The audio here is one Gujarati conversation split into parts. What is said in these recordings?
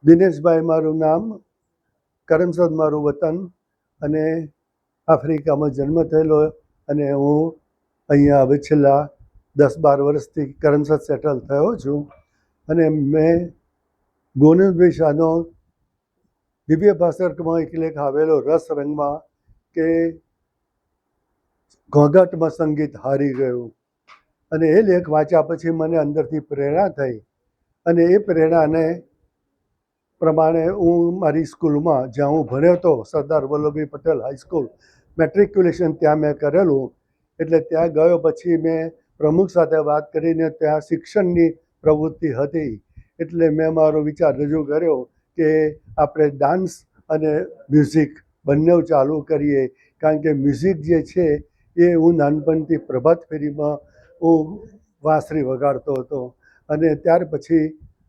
દિનેશભાઈ મારું નામ, કરમસદ મારું વતન અને આફ્રિકામાં જન્મ થયેલો અને હું અહીંયા હવે છેલ્લા 10-12 વર્ષથી કરમસદ સેટલ થયો છું. અને મેં ગોવિંદભાઈ શાહનો દિવ્ય ભાસ્કરમાં એક લેખ આવેલો રસ રંગમાં કે ઘોંઘાટમાં સંગીત હારી ગયું, અને એ લેખ વાંચ્યા પછી મને અંદરથી પ્રેરણા થઈ. અને એ પ્રેરણાને પ્રમાણે હું મારી સ્કૂલમાં જ્યાં હું ભણ્યો હતો, સરદાર વલ્લભભાઈ પટેલ હાઈસ્કૂલ, મેટ્રિક્યુલેશન ત્યાં મેં કરેલું. એટલે ત્યાં ગયો પછી મેં પ્રમુખ સાથે વાત કરીને ત્યાં શિક્ષણની પ્રવૃત્તિ હતી, એટલે મેં મારો વિચાર રજૂ કર્યો કે આપણે ડાન્સ અને મ્યુઝિક બંને ચાલુ કરીએ. કારણ કે મ્યુઝિક જે છે એ હું નાનપણથી પ્રભાત ફેરીમાં હું વાંસળી વગાડતો હતો. અને ત્યાર પછી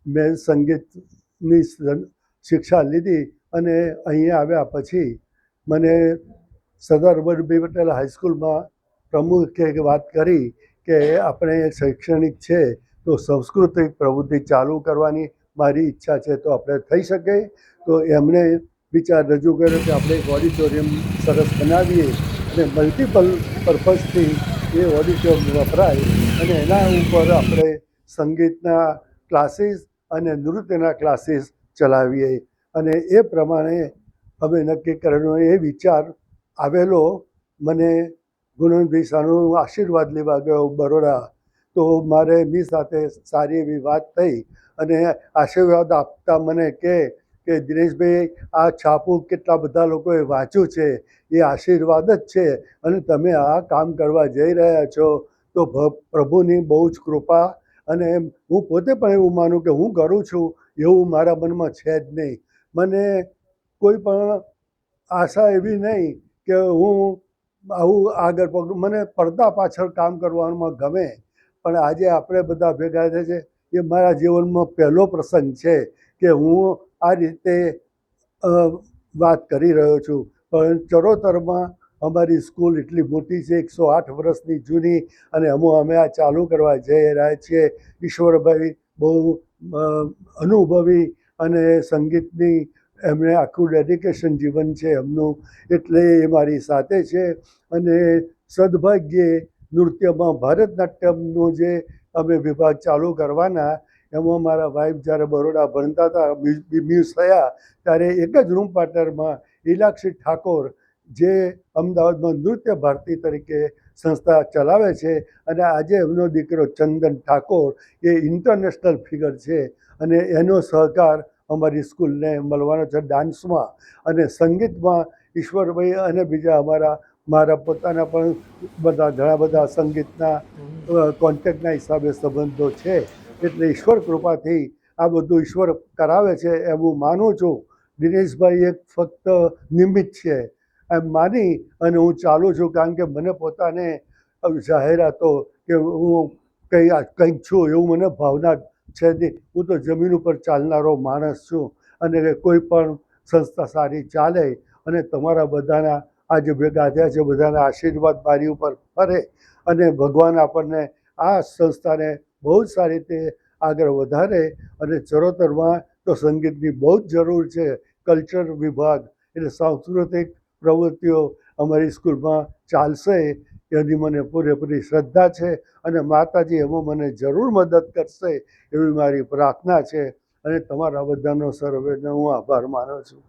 મેં સંગીતની શિક્ષા લીધી અને અહીંયા આવ્યા પછી મને સરદાર વલ્લભભાઈ પટેલ હાઈસ્કૂલમાં પ્રમુખે વાત કરી કે આપણે શૈક્ષણિક છે તો સાંસ્કૃતિક પ્રવૃત્તિ ચાલુ કરવાની મારી ઈચ્છા છે, તો આપણે થઈ શકે. તો એમણે વિચાર રજૂ કર્યો કે આપણે એક ઓડિટોરિયમ સરસ બનાવીએ અને મલ્ટિપલ પર્પઝથી એ ઓડિટોરિયમ વપરાય અને એના ઉપર આપણે સંગીતના ક્લાસીસ અને નૃત્યના ક્લાસીસ ચલાવીએ. અને એ પ્રમાણે અમે નક્કી કરેલો. એ વિચાર આવેલો મને ગુણવંતભાઈ શાહનો આશીર્વાદ લેવા ગયો બરોડા, તો મારે એમની સાથે સારી એવી વાત થઈ અને આશીર્વાદ આપતા મને કે દિનેશભાઈ, આ છાપું કેટલા બધા લોકોએ વાંચ્યું છે, એ આશીર્વાદ જ છે, અને તમે આ કામ કરવા જઈ રહ્યા છો તો પ્રભુની બહુ જ કૃપા. અને હું પોતે પણ એવું માનું કે હું કરું છું એવું મારા મનમાં છે જ નહીં. મને કોઈ પણ આશા એવી નહીં કે હું આવું આગળ પગલું, મને પડદા પાછળ કામ કરવામાં ગમે. પણ આજે આપણે બધા ભેગા થયા છે એ મારા જીવનમાં પહેલો પ્રસંગ છે કે હું આ રીતે વાત કરી રહ્યો છું. પણ ચરોતરમાં અમારી સ્કૂલ એટલી મોટી છે, 108 વર્ષની જૂની, અને અમે આ ચાલુ કરવા જઈ રહ્યા છીએ. ઈશ્વરભાઈ બહુ અનુભવી અને સંગીતની એમણે આખું ડેડિકેશન જીવન છે એમનું, એટલે એ મારી સાથે છે. અને સદભાગ્યે નૃત્યમાં ભરતનાટ્યમનો જે અમે વિભાગ ચાલુ કરવાના, એમાં મારા વાઈફ જ્યારે બરોડા ભણતા હતા, મ્યુઝ થયા, ત્યારે એક જ રૂમ પાર્ટનરમાં ઇલાક્ષી ઠાકોર, જે અમદાવાદમાં નૃત્ય ભારતી તરીકે સંસ્થા ચલાવે છે, અને આજે એમનો દીકરો ચંદન ઠાકોર એ ઇન્ટરનેશનલ ફિગર છે, અને એનો સહકાર અમારી સ્કૂલને મળવાનો છે ડાન્સમાં. અને સંગીતમાં ઈશ્વરભાઈ અને બીજા મારા પોતાના પણ ઘણા બધા સંગીતના કોન્ટેક્ટના હિસાબે સંબંધો છે. એટલે ઈશ્વર કૃપાથી આ બધું ઈશ્વર કરાવે છે એમ હું માનું છું. દિનેશભાઈ એક ફક્ત નિમિત્ત છે એમ માની અને હું ચાલું છું. કારણ કે મને પોતાને જાહેરાતો કે હું કંઈક છું એવું મને ભાવના છે નહીં. હું તો જમીન ઉપર ચાલનારો માણસ છું, અને કોઈ પણ સંસ્થા સારી ચાલે અને તમારા બધાના આજે ભેગા થયા છે, બધાના આશીર્વાદ મારી ઉપર ફરે અને ભગવાન આપણને આ સંસ્થાને બહુ જ સારી રીતે આગળ વધારે. અને ચરોતરમાં તો સંગીતની બહુ જ જરૂર છે. કલ્ચર વિભાગ એટલે સાંસ્કૃતિક પ્રવૃત્તિઓ અમારી સ્કૂલમાં ચાલશે એની મને પૂરેપૂરી શ્રદ્ધા છે, અને માતાજી એમાં મને જરૂર મદદ કરશે એવી મારી પ્રાર્થના છે. અને તમારા બધાનો સર્વેનો હું આભાર માનું છું.